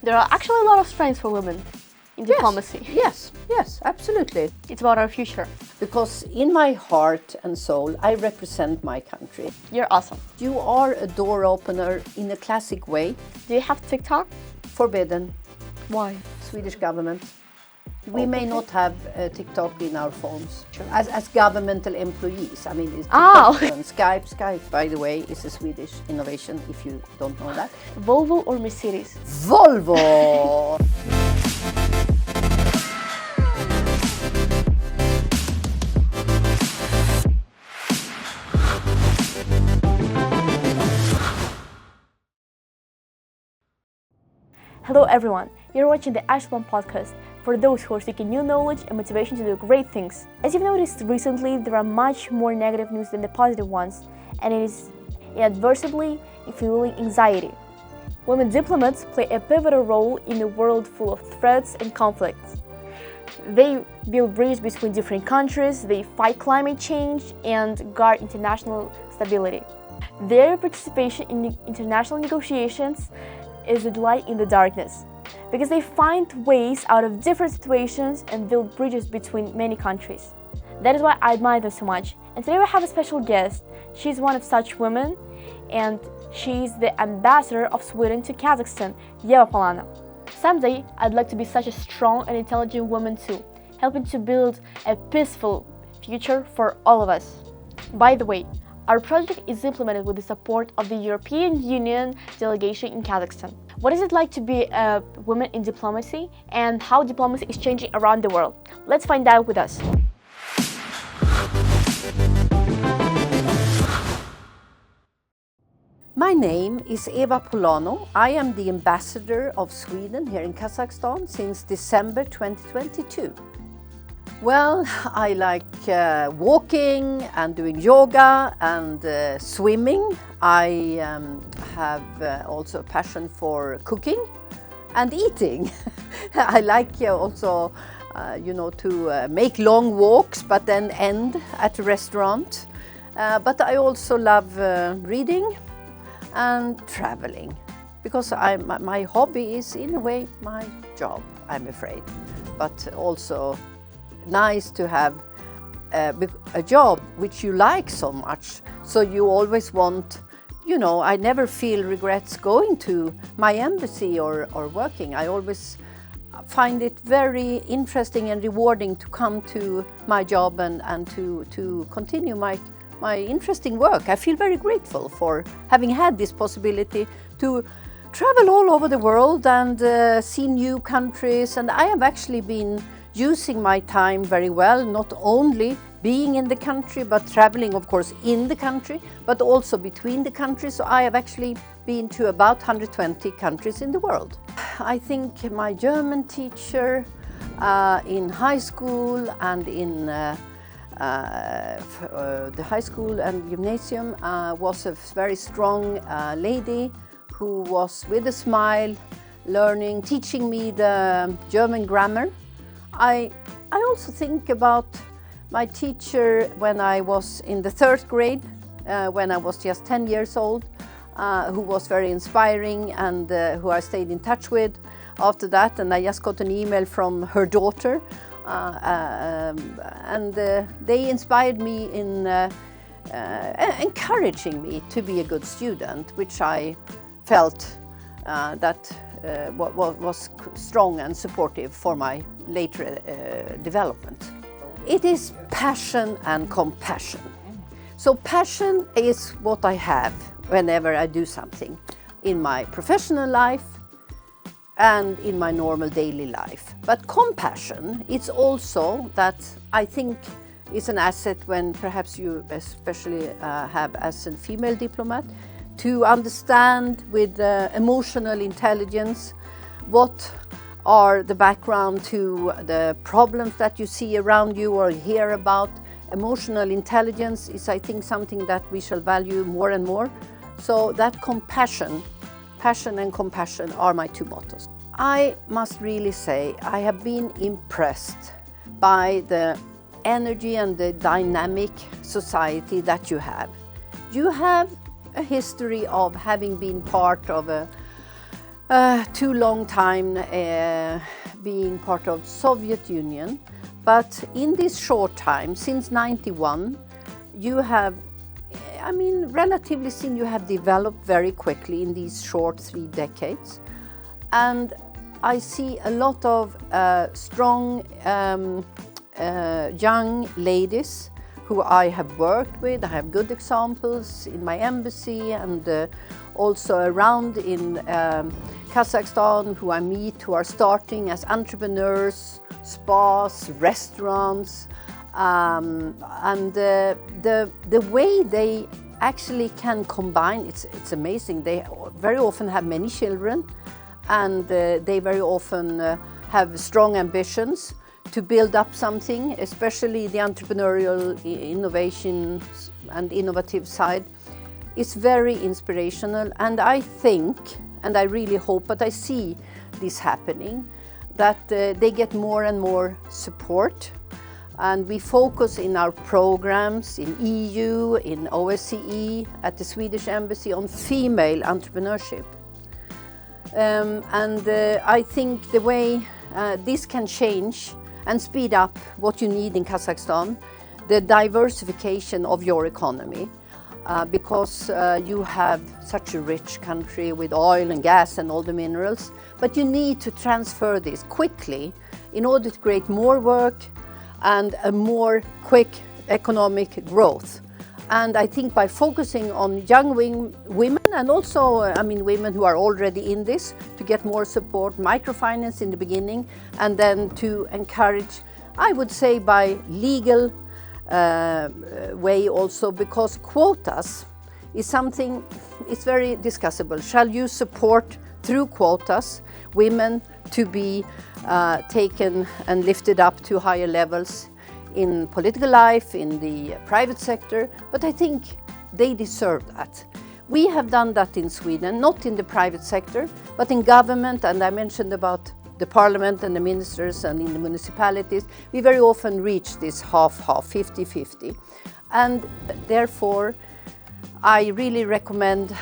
There are actually a lot of strengths for women in diplomacy. Yes, absolutely. It's about our future. Because in my heart and soul, I represent my country. You're awesome. You are a door opener in a classic way. Do you have TikTok? Forbidden. Why? Swedish government. We may not have TikTok in our phones as governmental employees. I mean, it's Skype, by the way, is a Swedish innovation, if you don't know that. Volvo or Mercedes? Volvo! Hello everyone, you're watching the Aisholpan podcast for those who are seeking new knowledge and motivation to do great things. As you've noticed recently, there are much more negative news than the positive ones, and it is inadvertently fueling anxiety. Women diplomats play a pivotal role in a world full of threats and conflicts. They build bridges between different countries, they fight climate change, and guard international stability. Their participation in international negotiations is a light in the darkness, because they find ways out of different situations and build bridges between many countries. That is why I admire them so much. And today we have a special guest. She's one of such women, and she's the ambassador of Sweden to Kazakhstan, Eva Polano. Someday, I'd like to be such a strong and intelligent woman too, helping to build a peaceful future for all of us. By the way, our project is implemented with the support of the European Union delegation in Kazakhstan. What is it like to be a woman in diplomacy, and how diplomacy is changing around the world? Let's find out with us. My name is Eva Polano. I am the ambassador of Sweden here in Kazakhstan since December 2022. Well, I like walking and doing yoga and swimming. I have also a passion for cooking and eating. I like also, to make long walks but then end at a restaurant. But I also love reading and traveling, because my hobby is in a way my job, I'm afraid, but also nice to have a job which you like so much, so you always want, I never feel regrets going to my embassy or working. I always find it very interesting and rewarding to come to my job and to continue my interesting work. I feel very grateful for having had this possibility to travel all over the world and see new countries, and I have actually been using my time very well, not only being in the country, but traveling, of course, in the country, but also between the countries. So I have actually been to about 120 countries in the world. I think my German teacher in high school and in the high school and gymnasium was a very strong lady who was with a smile, teaching me the German grammar. I also think about my teacher when I was in the third grade, when I was just 10 years old, who was very inspiring and who I stayed in touch with after that. And I just got an email from her daughter, and they inspired me in encouraging me to be a good student, which I felt that was strong and supportive for my later development. It is passion and compassion. So passion is what I have whenever I do something in my professional life and in my normal daily life. But compassion, it's also that I think is an asset when perhaps you especially have as a female diplomat, to understand with emotional intelligence what are the background to the problems that you see around you or hear about. Emotional intelligence is, I think, something that we shall value more and more. So that compassion, passion and compassion are my two mottos. I must really say I have been impressed by the energy and the dynamic society that you have. You have a history of having been part of a too long time being part of Soviet Union, but in this short time, since 91, you have, relatively seen, you have developed very quickly in these short 3 decades. And I see a lot of strong young ladies who I have worked with. I have good examples in my embassy and also around in Kazakhstan, who I meet, who are starting as entrepreneurs, spas, restaurants, and the way they actually can combine, it's amazing. They very often have many children, and they very often have strong ambitions to build up something, especially the entrepreneurial innovations and innovative side. Is very inspirational, and I think, and I really hope, but I see this happening, that they get more and more support, and we focus in our programs in EU, in OSCE, at the Swedish Embassy on female entrepreneurship. I think the way this can change and speed up what you need in Kazakhstan, the diversification of your economy. Because you have such a rich country with oil and gas and all the minerals, but you need to transfer this quickly in order to create more work and a more quick economic growth. And I think by focusing on young women and also, women who are already in this, to get more support, microfinance in the beginning, and then to encourage, I would say, by legal way also, because quotas is something, it's very discussable. Shall you support through quotas women to be taken and lifted up to higher levels in political life, in the private sector? But I think they deserve that. We have done that in Sweden, not in the private sector, but in government, and I mentioned about the parliament and the ministers and in the municipalities. We very often reach this half-half, 50-50. And therefore, I really recommend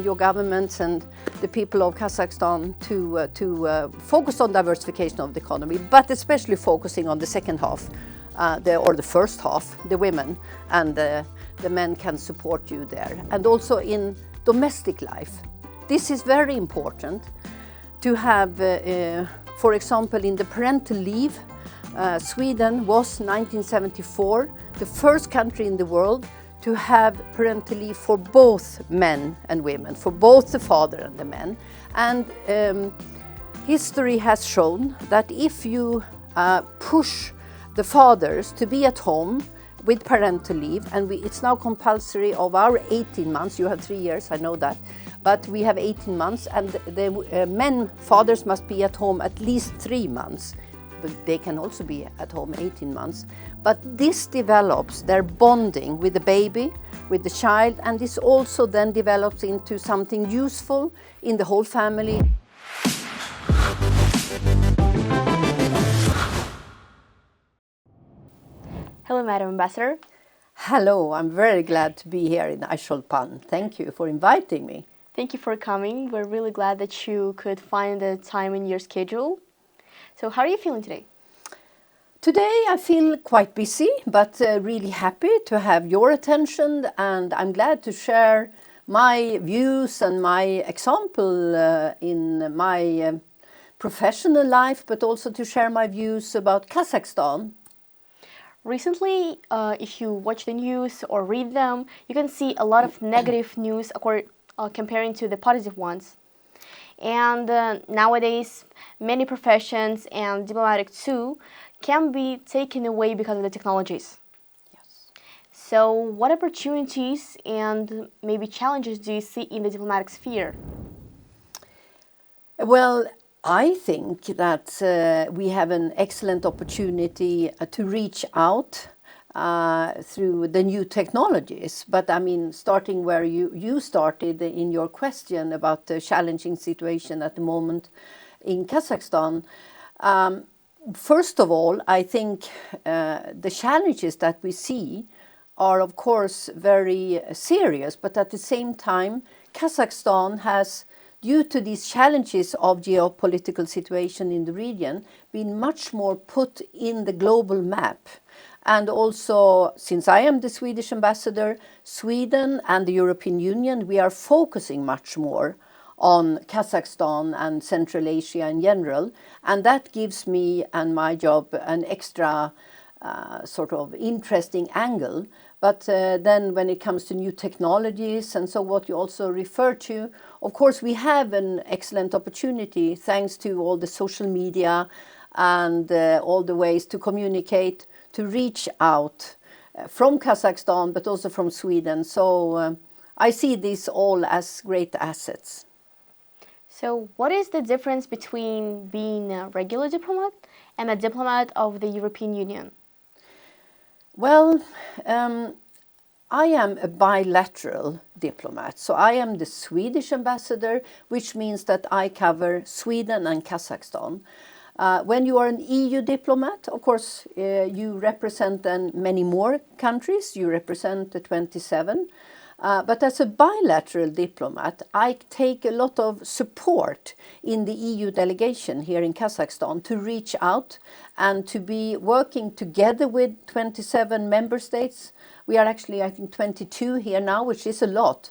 your governments and the people of Kazakhstan to focus on diversification of the economy, but especially focusing on the second half, or the first half, the women, and the men can support you there. And also in domestic life. This is very important. To have, for example, in the parental leave, Sweden was 1974 the first country in the world to have parental leave for both men and women, for both the father and the men. And history has shown that if you push the fathers to be at home with parental leave, and it's now compulsory of our 18 months, you have 3 years, I know that, but we have 18 months, and the fathers must be at home at least 3 months. But they can also be at home 18 months. But this develops their bonding with the baby, with the child, and this also then develops into something useful in the whole family. Hello, Madam Ambassador. Hello, I'm very glad to be here in Aisholpan. Thank you for inviting me. Thank you for coming. We're really glad that you could find the time in your schedule. So how are you feeling today? Today I feel quite busy, but really happy to have your attention, and I'm glad to share my views and my example in my professional life, but also to share my views about Kazakhstan. Recently, if you watch the news or read them, you can see a lot of negative news comparing to the positive ones. And nowadays, many professions and diplomatic too can be taken away because of the technologies. Yes. So what opportunities and maybe challenges do you see in the diplomatic sphere? Well, I think that we have an excellent opportunity to reach out through the new technologies. But I mean, starting where you started in your question about the challenging situation at the moment in Kazakhstan, first of all, I think the challenges that we see are, of course, very serious. But at the same time, Kazakhstan has due to these challenges of geopolitical situation in the region, been much more put in the global map. And also, since I am the Swedish ambassador, Sweden and the European Union, we are focusing much more on Kazakhstan and Central Asia in general. And that gives me and my job an extra sort of interesting angle. But then when it comes to new technologies and so what you also refer to, of course, we have an excellent opportunity thanks to all the social media and all the ways to communicate, to reach out from Kazakhstan, but also from Sweden. So I see this all as great assets. So what is the difference between being a regular diplomat and a diplomat of the European Union? Well, I am a bilateral diplomat. So I am the Swedish ambassador, which means that I cover Sweden and Kazakhstan. When you are an EU diplomat, of course, you represent then many more countries. You represent the 27. But as a bilateral diplomat, I take a lot of support in the EU delegation here in Kazakhstan to reach out and to be working together with 27 member states. We are actually, I think, 22 here now, which is a lot.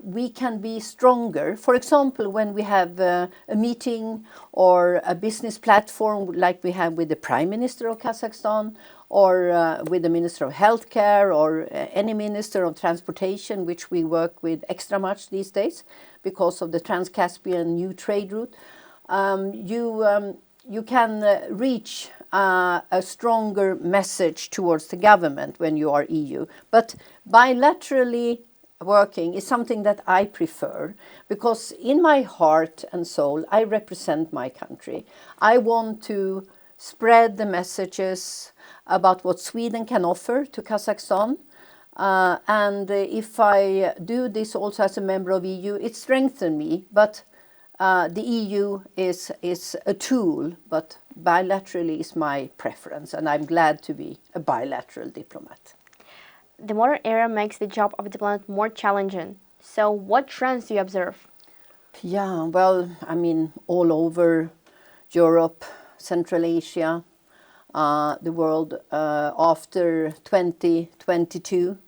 We can be stronger. For example, when we have a meeting or a business platform like we have with the Prime Minister of Kazakhstan, or with the Minister of Healthcare, or any Minister of Transportation, which we work with extra much these days because of the Trans-Caspian new trade route, you can reach a stronger message towards the government when you are EU. But bilaterally working is something that I prefer, because in my heart and soul, I represent my country. I want to spread the messages about what Sweden can offer to Kazakhstan. And if I do this also as a member of EU, it strengthens me. But the EU is a tool, but bilaterally is my preference. And I'm glad to be a bilateral diplomat. The modern era makes the job of a diplomat more challenging. So what trends do you observe? Yeah, well, I mean, all over Europe, Central Asia, the world after 2022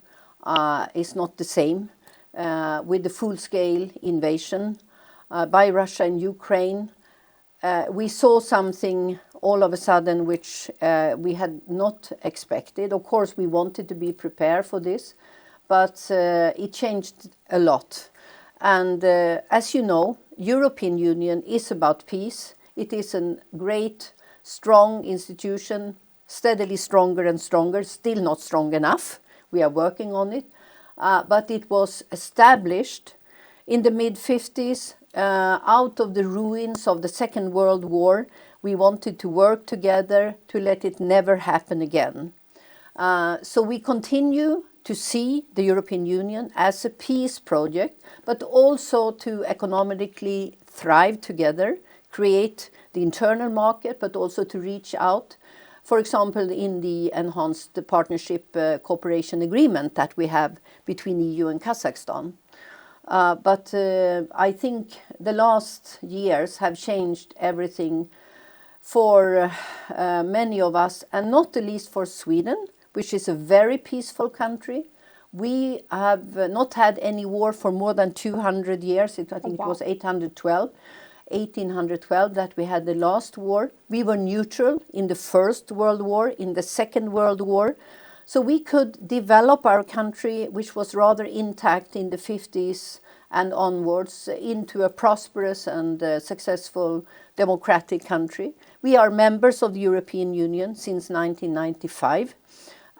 is not the same. With the full-scale invasion by Russia and Ukraine, we saw something all of a sudden which we had not expected. Of course, we wanted to be prepared for this, but it changed a lot. And as you know, European Union is about peace. It is a great, strong institution, steadily stronger and stronger, still not strong enough. We are working on it. But it was established in the mid-50s out of the ruins of the Second World War. We wanted to work together to let it never happen again. So we continue to see the European Union as a peace project, but also to economically thrive together, create the internal market, but also to reach out. For example, in the enhanced partnership cooperation agreement that we have between EU and Kazakhstan. But I think the last years have changed everything for many of us, and not the least for Sweden, which is a very peaceful country. We have not had any war for more than 200 years. I think it was 1812 that we had the last war. We were neutral in the First World War, in the Second World War. So we could develop our country, which was rather intact in the 50s and onwards, into a prosperous and successful democratic country. We are members of the European Union since 1995,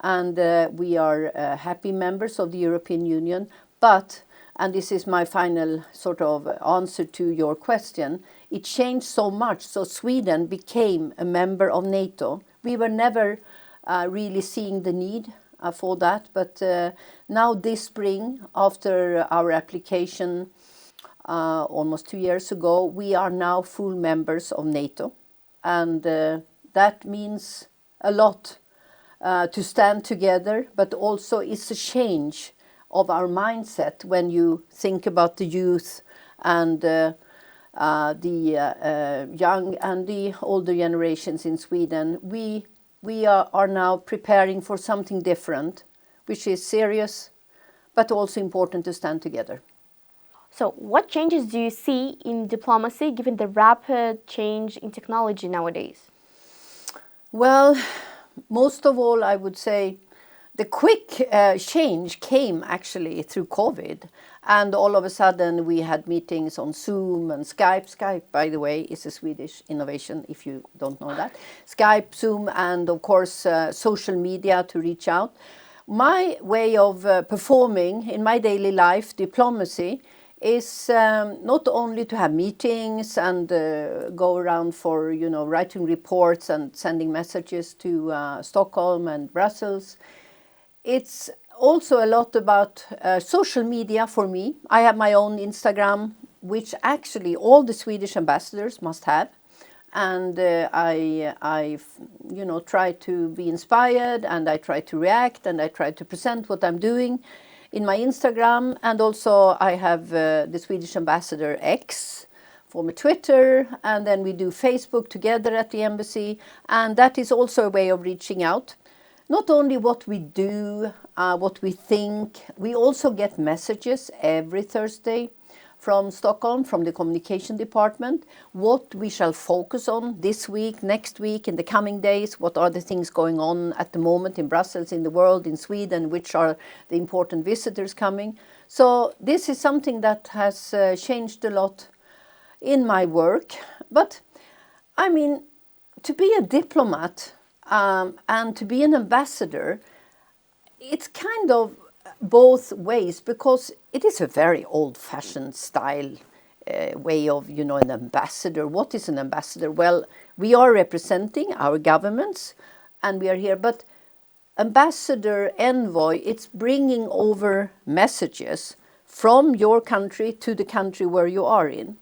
and we are happy members of the European Union. But, and this is my final sort of answer to your question, it changed so much. So Sweden became a member of NATO. We were never really seeing the need for that, but now this spring, after our application almost 2 years ago, we are now full members of NATO. And that means a lot to stand together, but also it's a change of our mindset when you think about the youth and the young and the older generations in Sweden, we are now preparing for something different, which is serious, but also important to stand together. So what changes do you see in diplomacy given the rapid change in technology nowadays? Well, most of all, I would say the quick change came actually through COVID. And all of a sudden we had meetings on Zoom and Skype. Skype, by the way, is a Swedish innovation, if you don't know that. Skype, Zoom, and of course social media to reach out. My way of performing in my daily life, diplomacy, is not only to have meetings and go around for, writing reports and sending messages to Stockholm and Brussels. It's also a lot about social media for me. I have my own Instagram, which actually all the Swedish ambassadors must have. And I try to be inspired, and I try to react, and I try to present what I'm doing in my Instagram. And also I have the Swedish ambassador X, former Twitter, and then we do Facebook together at the embassy. And that is also a way of reaching out. Not only what we do, what we think, we also get messages every Thursday from Stockholm, from the communication department, what we shall focus on this week, next week, in the coming days, what are the things going on at the moment in Brussels, in the world, in Sweden, which are the important visitors coming. So this is something that has changed a lot in my work. But, I mean, to be a diplomat and to be an ambassador, it's kind of both ways, because it is a very old-fashioned style way of, an ambassador. What is an ambassador? Well, we are representing our governments and we are here, but ambassador, envoy, it's bringing over messages from your country to the country where you are in.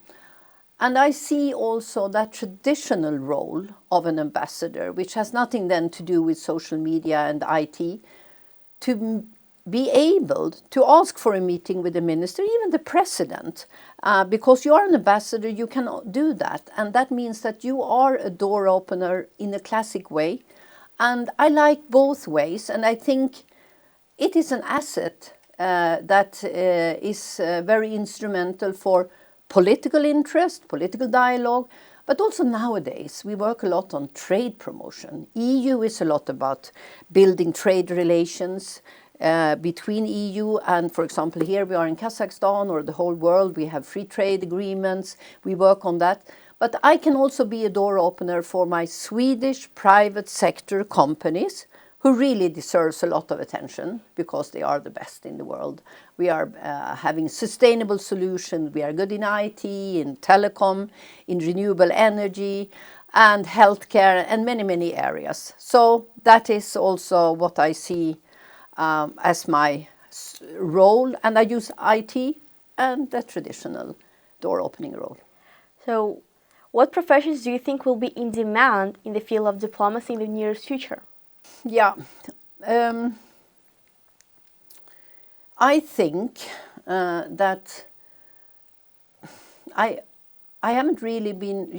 And I see also that traditional role of an ambassador, which has nothing then to do with social media and IT, to be able to ask for a meeting with the minister, even the president, because you are an ambassador, you can do that. And that means that you are a door opener in a classic way. And I like both ways. And I think it is an asset that is very instrumental for political interest, political dialogue, but also nowadays we work a lot on trade promotion. EU is a lot about building trade relations between EU and, for example, here we are in Kazakhstan, or the whole world, we have free trade agreements, we work on that. But I can also be a door opener for my Swedish private sector companies, who really deserves a lot of attention because they are the best in the world. We are having sustainable solutions. We are good in IT, in telecom, in renewable energy, and healthcare, and many, many areas. So that is also what I see as my role. And I use IT and the traditional door opening role. So what professions do you think will be in demand in the field of diplomacy in the nearest future? Yeah, I think that I haven't really been,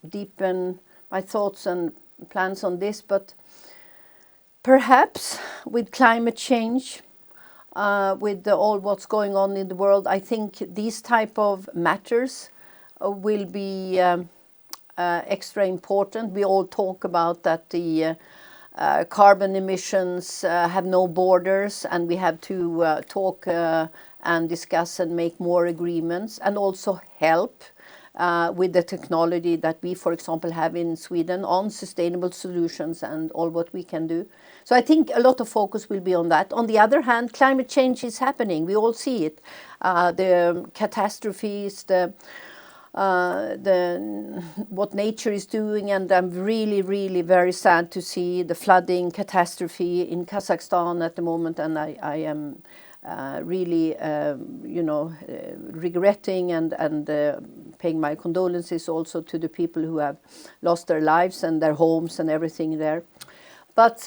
deep in my thoughts and plans on this, but perhaps with climate change, with all what's going on in the world, I think these type of matters will be extra important. We all talk about that the carbon emissions have no borders, and we have to talk and discuss and make more agreements, and also help with the technology that we, for example, have in Sweden on sustainable solutions and all what we can do. So I think a lot of focus will be on that. On the other hand, climate change is happening. We all see it. The catastrophes, what nature is doing, and I'm really, really very sad to see the flooding catastrophe in Kazakhstan at the moment, and I am really, regretting and paying my condolences also to the people who have lost their lives and their homes and everything there. But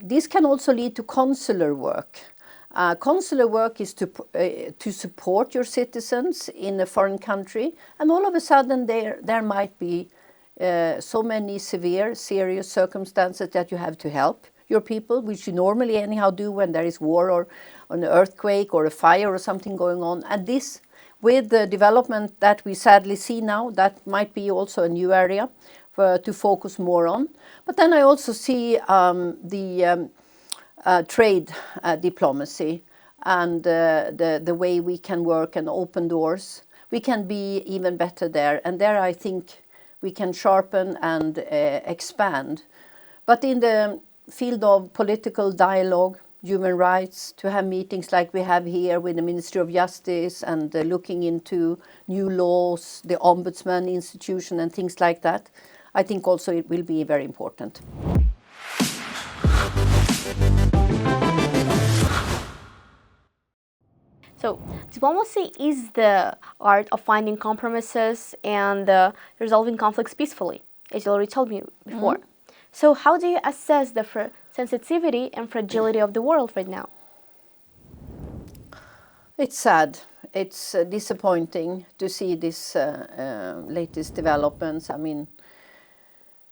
this can also lead to consular work. Consular work is to support your citizens in a foreign country, and all of a sudden there might be so many serious circumstances that you have to help your people, which you normally anyhow do when there is war or an earthquake or a fire or something going on. And this, with the development that we sadly see now, that might be also a new area to focus more on. But then I also see the trade diplomacy and the way we can work and open doors. We can be even better there, and there I think we can sharpen and expand. But in the field of political dialogue, human rights, to have meetings like we have here with the Ministry of Justice and looking into new laws, the Ombudsman institution and things like that, I think also it will be very important. So, diplomacy is the art of finding compromises and resolving conflicts peacefully, as you already told me before. Mm-hmm. So, how do you assess the sensitivity and fragility of the world right now? It's sad. It's disappointing to see this latest developments. I mean,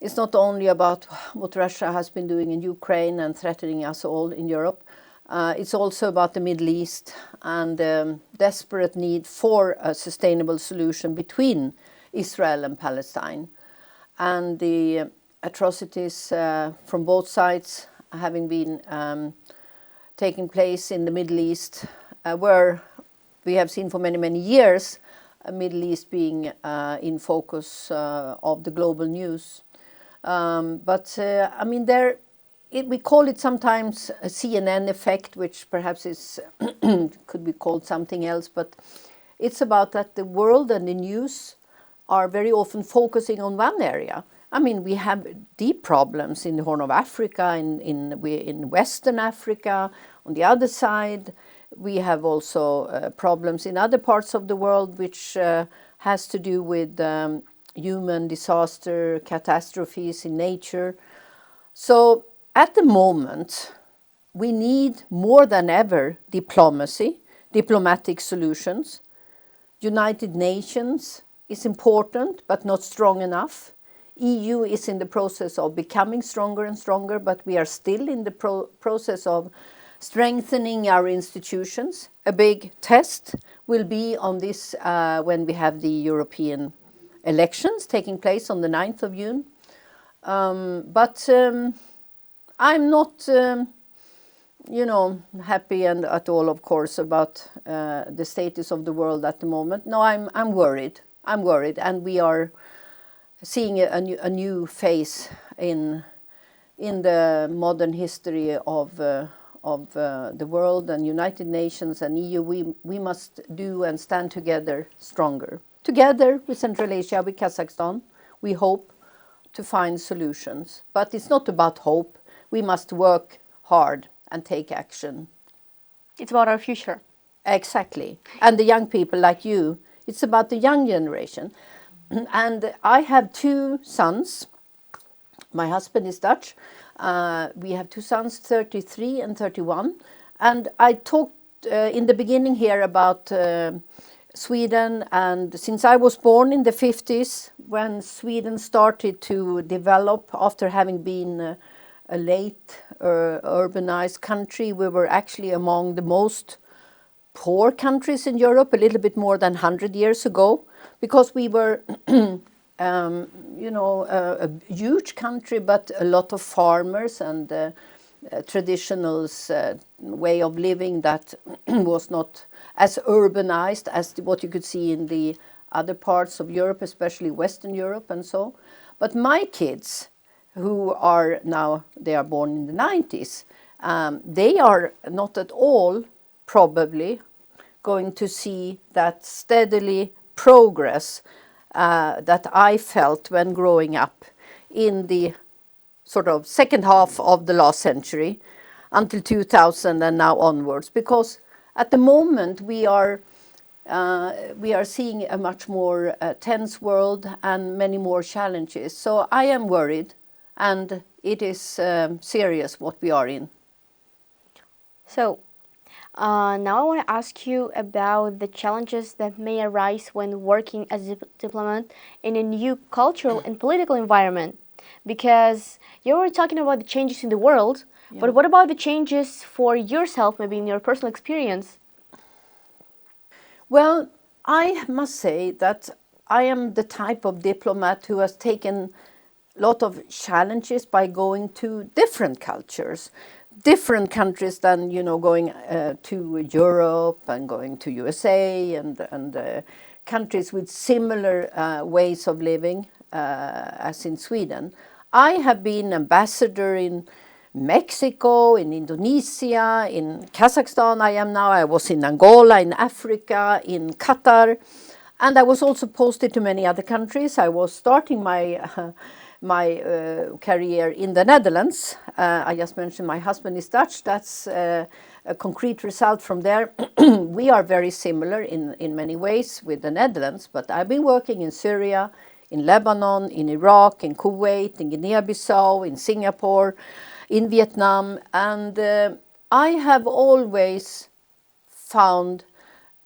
it's not only about what Russia has been doing in Ukraine and threatening us all in Europe. It's also about the Middle East and the desperate need for a sustainable solution between Israel and Palestine. And the atrocities from both sides having been taking place in the Middle East, where we have seen for many, many years, Middle East being in focus of the global news. I mean, we call it sometimes a CNN effect, which perhaps is could be called something else, but it's about that the world and the news are very often focusing on one area. I mean, we have deep problems in the Horn of Africa, in Western Africa. On the other side, we have also problems in other parts of the world, which has to do with human disaster, catastrophes in nature. So at the moment, we need more than ever diplomacy, diplomatic solutions. United Nations is important, but not strong enough. EU is in the process of becoming stronger and stronger, but we are still in the process of strengthening our institutions. A big test will be on this when we have the European elections taking place on the 9th of June. I'm not, happy and at all, of course, about the status of the world at the moment. No, I'm worried. I'm worried, and we are seeing a new phase in the modern history of the world, and United Nations and EU. We must do and stand together stronger. Together with Central Asia, with Kazakhstan, we hope to find solutions. But it's not about hope. We must work hard and take action. It's about our future. Exactly. And the young people like you, it's about the young generation. And I have two sons. My husband is Dutch. We have two sons, 33 and 31. And I talked in the beginning here about Sweden. And since I was born in the 50s, when Sweden started to develop after having been a late urbanized country, we were actually among the most poor countries in Europe a little bit more than 100 years ago, because we were a huge country, but a lot of farmers and traditional way of living that was not as urbanized as what you could see in the other parts of Europe, especially Western Europe and so. But my kids, who are now, they are born in the 90s, they are not at all probably going to see that steadily progress that I felt when growing up in the sort of second half of the last century until 2000 and now onwards. Because at the moment we are seeing a much more tense world and many more challenges. So I am worried, and it is serious what we are in. So Now I want to ask you about the challenges that may arise when working as a diplomat in a new cultural and political environment. Because you were talking about the changes in the world, but what about the changes for yourself, maybe in your personal experience? Well, I must say that I am the type of diplomat who has taken a lot of challenges by going to different cultures, different countries than, going to Europe and going to USA and countries with similar ways of living as in Sweden. I have been ambassador in Mexico, in Indonesia, in Kazakhstan I am now. I was in Angola, in Africa, in Qatar, and I was also posted to many other countries. I was starting my career in the Netherlands. I just mentioned my husband is Dutch. That's a concrete result from there. We are very similar in many ways with the Netherlands, but I've been working in Syria, in Lebanon, in Iraq, in Kuwait, in Guinea-Bissau, in Singapore, in Vietnam, and I have always found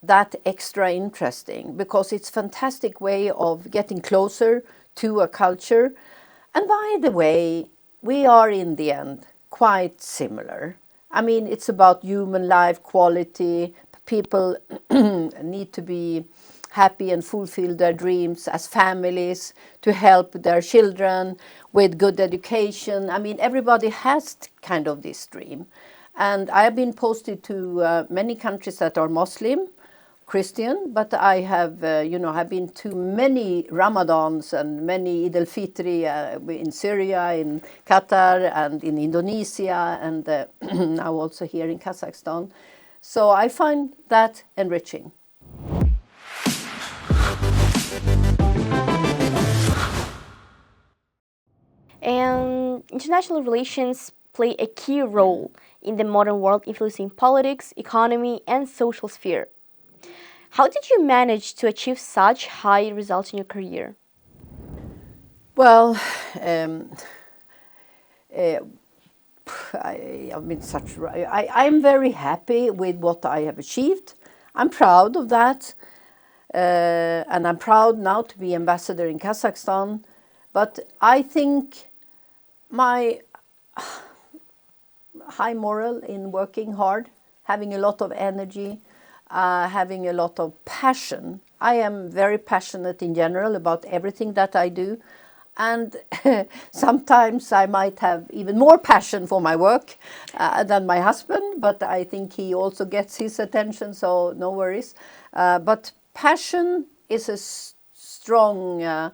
that extra interesting because it's a fantastic way of getting closer to a culture. And by the way, we are in the end quite similar. I mean, it's about human life quality. People need to be happy and fulfill their dreams as families, to help their children with good education. I mean, everybody has kind of this dream. And I have been posted to many countries that are Muslim, Christian, but I have, have been to many Ramadans and many Eid al-Fitri in Syria, in Qatar, and in Indonesia, and now also here in Kazakhstan. So I find that enriching. And international relations play a key role in the modern world, influencing politics, economy, and social sphere. How did you manage to achieve such high results in your career? Well, I'm very happy with what I have achieved. I'm proud of that. And I'm proud now to be ambassador in Kazakhstan. But I think my high moral in working hard, having a lot of energy, having a lot of passion. I am very passionate in general about everything that I do. And sometimes I might have even more passion for my work than my husband, but I think he also gets his attention, so no worries. But passion is a strong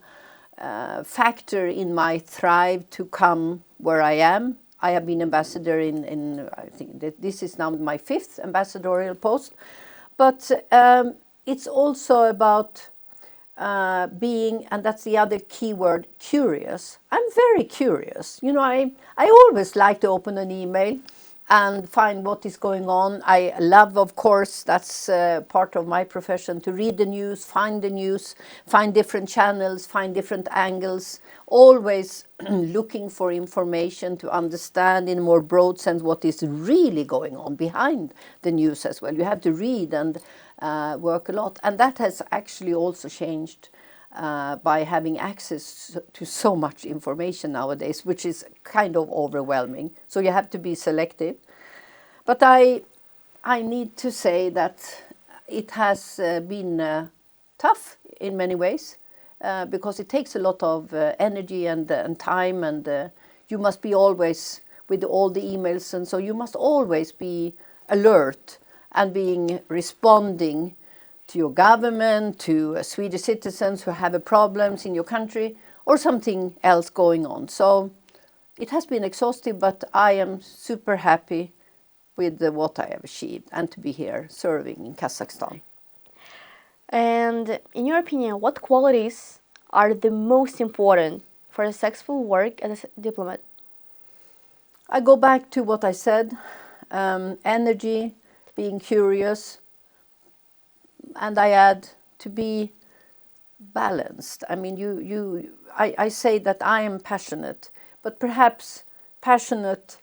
factor in my thrive to come where I am. I have been ambassador in I think that this is now my 5th ambassadorial post. But it's also about being, and that's the other key word, curious. I'm very curious. I always like to open an email and find what is going on. I love, of course, that's part of my profession, to read the news, find different channels, find different angles, always looking for information to understand in a more broad sense what is really going on behind the news as well. You have to read and work a lot. And that has actually also changed by having access to so much information nowadays, which is kind of overwhelming. So you have to be selective. But I need to say that it has been tough in many ways because it takes a lot of energy and time, and you must be always with all the emails, and so you must always be alert and responding to your government, to Swedish citizens who have problems in your country or something else going on. So it has been exhaustive, but I am super happy with what I have achieved and to be here serving in Kazakhstan. And in your opinion, what qualities are the most important for a successful work as a diplomat? I go back to what I said, energy, being curious, and I add to be balanced. I mean, I say that I am passionate, but perhaps passionate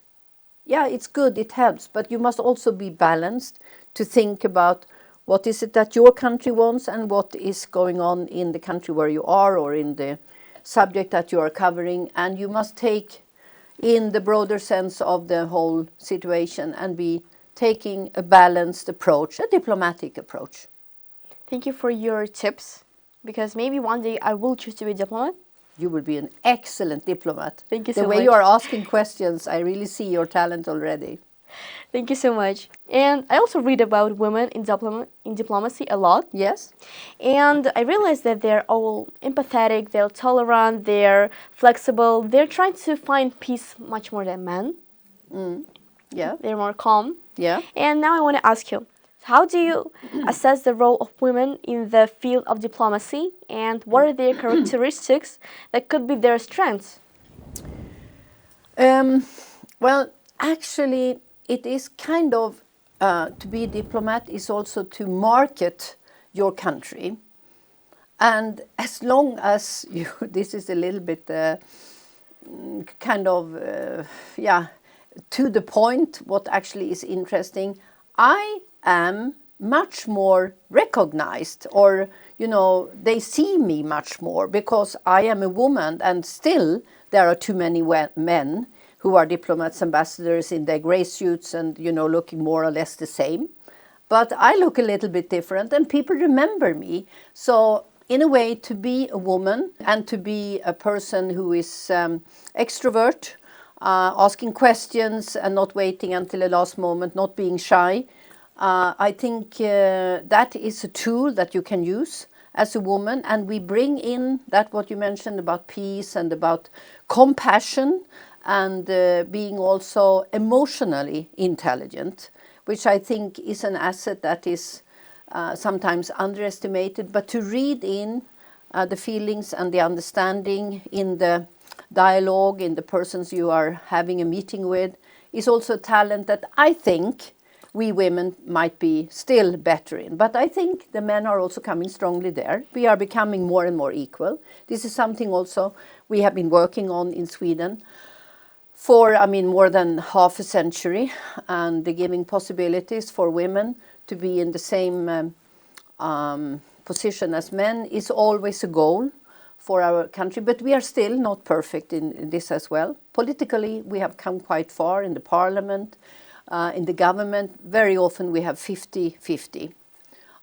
yeah, it's good, it helps, but you must also be balanced to think about what is it that your country wants and what is going on in the country where you are or in the subject that you are covering. And you must take in the broader sense of the whole situation and be taking a balanced approach, a diplomatic approach. Thank you for your tips, because maybe one day I will choose to be a diplomat. You will be an excellent diplomat. Thank you so much. The way you are asking questions, I really see your talent already. Thank you so much. And I also read about women in diplomacy a lot. Yes. And I realized that they're all empathetic, they're tolerant, they're flexible. They're trying to find peace much more than men. Yeah. They're more calm. Yeah. And now I want to ask you, how do you assess the role of women in the field of diplomacy, and what are their characteristics that could be their strengths? Well, actually, it is kind of, to be a diplomat is also to market your country. And as long as you, this is a little bit kind of, to the point, what actually is interesting, I am much more recognized, or, they see me much more because I am a woman, and still there are too many men who are diplomats, ambassadors in their grey suits and, looking more or less the same. But I look a little bit different and people remember me. So in a way, to be a woman and to be a person who is extrovert, asking questions and not waiting until the last moment, not being shy, I think that is a tool that you can use as a woman. And we bring in that what you mentioned about peace and about compassion, and being also emotionally intelligent, which I think is an asset that is sometimes underestimated. But to read in the feelings and the understanding in the dialogue, in the persons you are having a meeting with, is also a talent that I think we women might be still better in. But I think the men are also coming strongly there. We are becoming more and more equal. This is something also we have been working on in Sweden for, more than half a century, and giving possibilities for women to be in the same position as men is always a goal for our country. But we are still not perfect in this as well. Politically, we have come quite far in the parliament, in the government. Very often we have 50-50.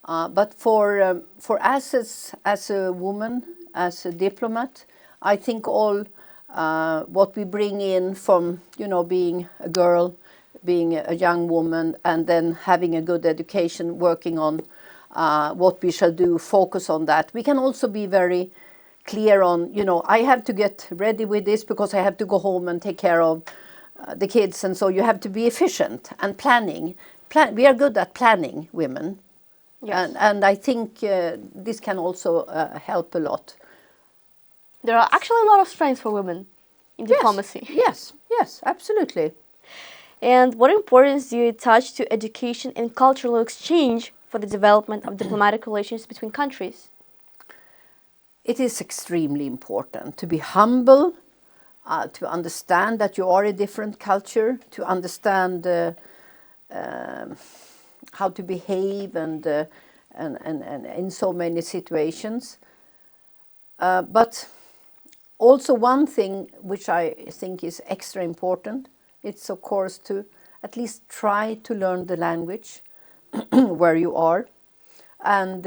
But for us as a woman, as a diplomat, I think all what we bring in from, being a girl, being a young woman, and then having a good education, working on what we shall do, focus on that. We can also be very clear on, I have to get ready with this because I have to go home and take care of the kids. And so you have to be efficient and planning. We are good at planning, women. Yes. And I think this can also help a lot. There are actually a lot of strengths for women in diplomacy. Yes, absolutely. And what importance do you attach to education and cultural exchange for the development of diplomatic relations between countries? It is extremely important to be humble, to understand that you are a different culture, to understand how to behave and in so many situations. But also one thing which I think is extra important, it's of course to at least try to learn the language where you are, and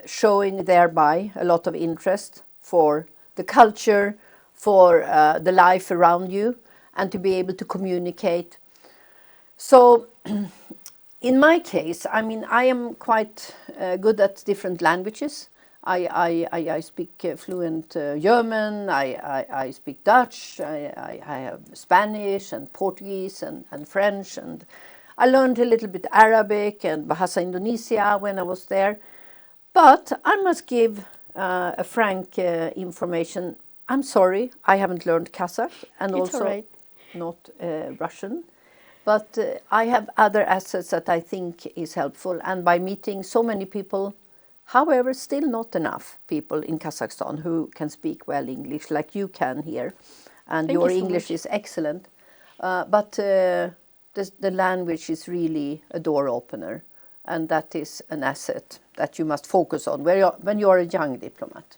showing thereby a lot of interest for the culture, for the life around you, and to be able to communicate. So in my case, I am quite good at different languages. I speak fluent German, I speak Dutch, I have Spanish and Portuguese and French, and I learned a little bit Arabic and Bahasa Indonesia when I was there. But I must give a frank information. I'm sorry, I haven't learned Kazakh, and it's also right. not Russian. But I have other assets that I think is helpful. And by meeting so many people, however, still not enough people in Kazakhstan who can speak well English like you can here. And Thank your you so English much. is excellent. But the language is really a door opener, and that is an asset that you must focus on when you are a young diplomat.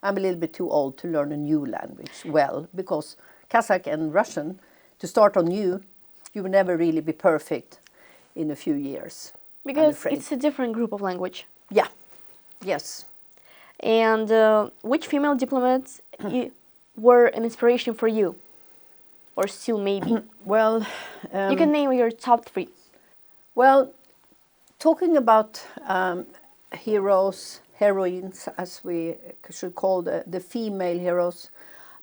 I'm a little bit too old to learn a new language well, because Kazakh and Russian, to start on new, you will never really be perfect in a few years. Because it's a different group of language. Yeah, yes. And which female diplomats were an inspiration for you? Or still maybe? Well... you can name your top 3. Well, talking about heroes, heroines, as we should call the female heroes,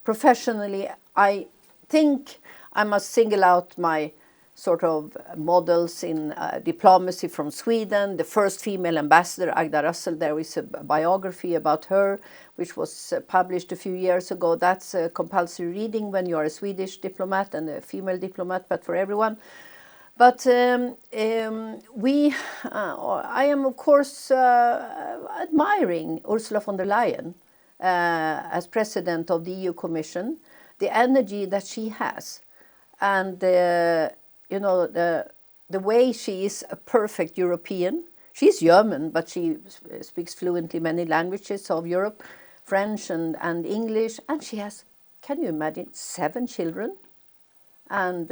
professionally, I think I must single out my sort of models in diplomacy from Sweden. The first female ambassador, Agda Russell, there is a biography about her, which was published a few years ago. That's a compulsory reading when you are a Swedish diplomat and a female diplomat, but for everyone. But I am, of course, admiring Ursula von der Leyen as president of the EU Commission, the energy that she has, and the way she is a perfect European. She's German, but she speaks fluently many languages of Europe, French and English, and she has, can you imagine, 7 children? And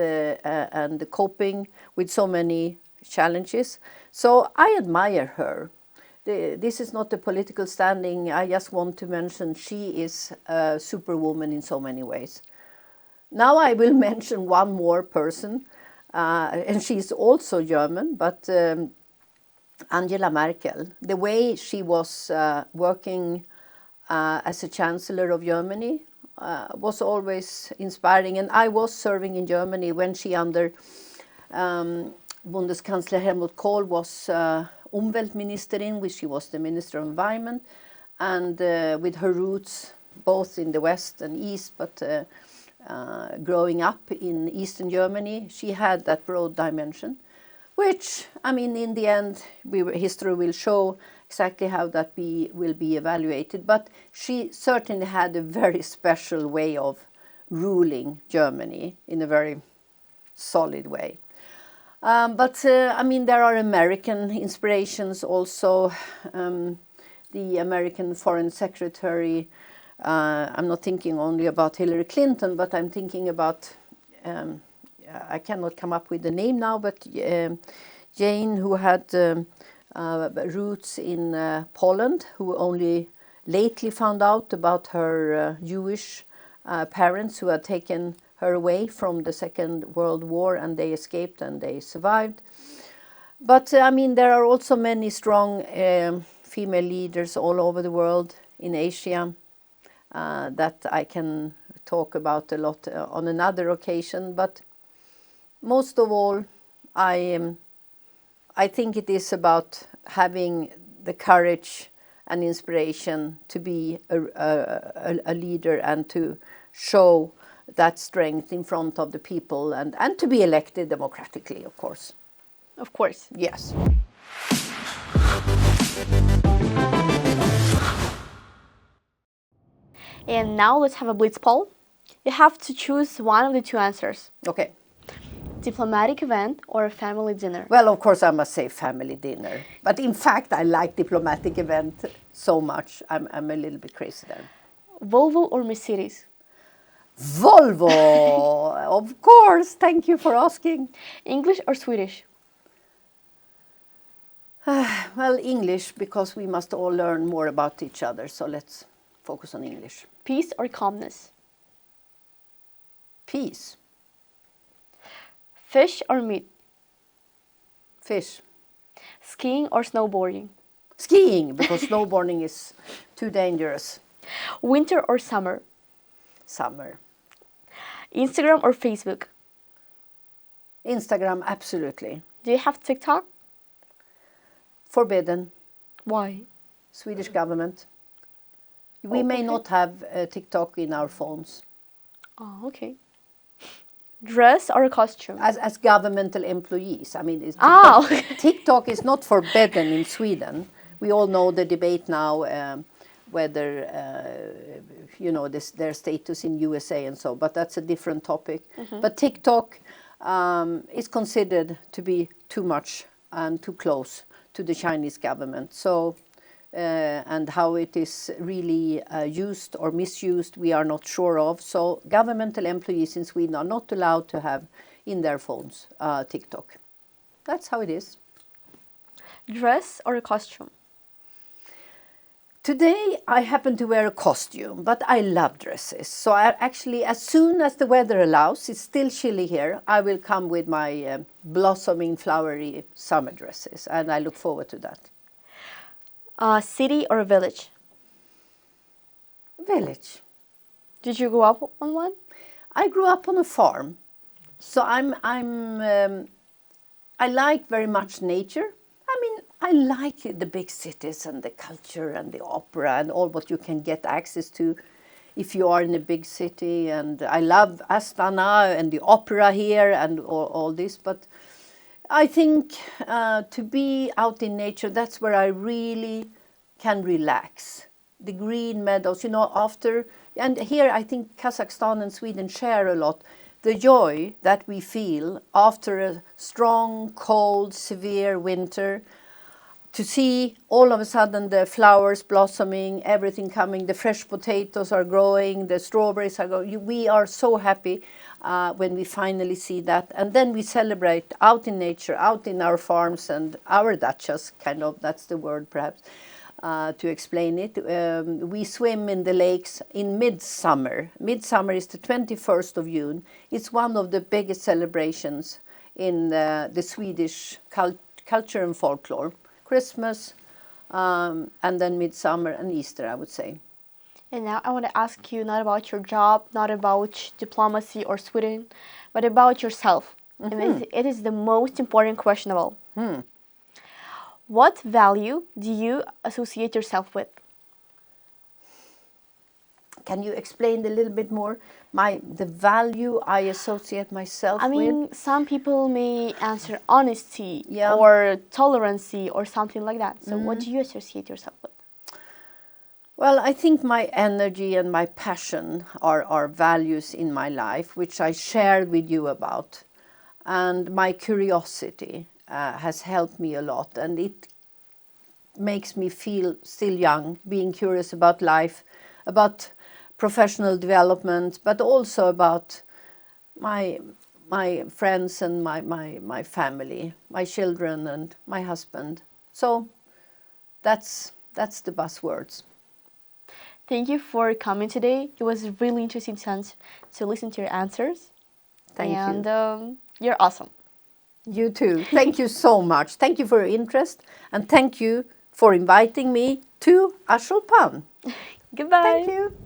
coping with so many challenges. So I admire her. This is not a political standing. I just want to mention she is a superwoman in so many ways. Now I will mention one more person, and she's also German, but Angela Merkel. The way she was working as a Chancellor of Germany was always inspiring. And I was serving in Germany when she, under Bundeskanzler Helmut Kohl, was Umweltministerin, which she was the Minister of Environment, and with her roots both in the West and East, but growing up in Eastern Germany, she had that broad dimension, which, I mean, in the end, history will show exactly how that will be evaluated. But she certainly had a very special way of ruling Germany in a very solid way. But I mean, there are American inspirations also. The American Foreign Secretary, I'm not thinking only about Hillary Clinton, but I'm thinking about, I cannot come up with the name now, but Jane, who had roots in Poland, who only lately found out about her Jewish parents who had taken her away from the Second World War, and they escaped and they survived. But I mean, there are also many strong female leaders all over the world, in Asia, that I can talk about a lot on another occasion. But most of all, I think it is about having the courage and inspiration to be a leader and to show that strength in front of the people and to be elected democratically, of course. Of course. Yes. And now let's have a blitz poll. You have to choose one of the 2 answers. Okay. Diplomatic event or a family dinner? Well, of course, I must say family dinner. But in fact, I like diplomatic event so much. I'm a little bit crazy then. Volvo or Mercedes? Volvo! Of course. Thank you for asking. English or Swedish? Well, English, because we must all learn more about each other. So let's focus on English. Peace or calmness? Peace. Fish or meat? Fish. Skiing or snowboarding? Skiing, because snowboarding is too dangerous. Winter or summer? Summer. Instagram or Facebook? Instagram, absolutely. Do you have TikTok? Forbidden. Why? Swedish government. We may not have TikTok in our phones. Oh, okay. Dress or a costume? As governmental employees. I mean, okay. TikTok is not forbidden in Sweden. We all know the debate now whether, their status in USA and so, but that's a different topic. Mm-hmm. But TikTok, is considered to be too much and too close to the Chinese government. So, and how it is really used or misused, we are not sure of. So governmental employees in Sweden are not allowed to have in their phones TikTok. That's how it is. Dress or a costume? Today I happen to wear a costume, but I love dresses. So I actually, as soon as the weather allows, it's still chilly here, I will come with my blossoming, flowery summer dresses, and I look forward to that. City or village? Village. Did you grow up on one? I grew up on a farm, so I like very much nature. I mean, I like the big cities and the culture and the opera and all what you can get access to if you are in a big city. And I love Astana and the opera here and all this. But I think to be out in nature, that's where I really can relax. The green meadows, after... And here I think Kazakhstan and Sweden share a lot. The joy that we feel after a strong, cold, severe winter, to see all of a sudden the flowers blossoming, everything coming, the fresh potatoes are growing, the strawberries are growing. We are so happy when we finally see that. And then we celebrate out in nature, out in our farms and our dachas, kind of, that's the word perhaps, to explain it. We swim in the lakes in midsummer. Midsummer is the 21st of June. It's one of the biggest celebrations in the Swedish culture and folklore. Christmas, and then midsummer and Easter, I would say. And now I want to ask you not about your job, not about diplomacy or Sweden, but about yourself. Mm-hmm. And it is the most important question of all. What value do you associate yourself with? Can you explain a little bit more the value I associate myself with? I mean, some people may answer honesty or tolerancy or something like that. So what do you associate yourself with? Well, I think my energy and my passion are values in my life, which I shared with you about. And my curiosity has helped me a lot. And it makes me feel still young, being curious about life, about professional development, but also about my friends and my family, my children and my husband. So that's the buzzwords. Thank you for coming today. It was really interesting to listen to your answers. Thank you. And you're awesome. You too. Thank you so much. Thank you for your interest, and thank you for inviting me to Aisholpan. Goodbye. Thank you.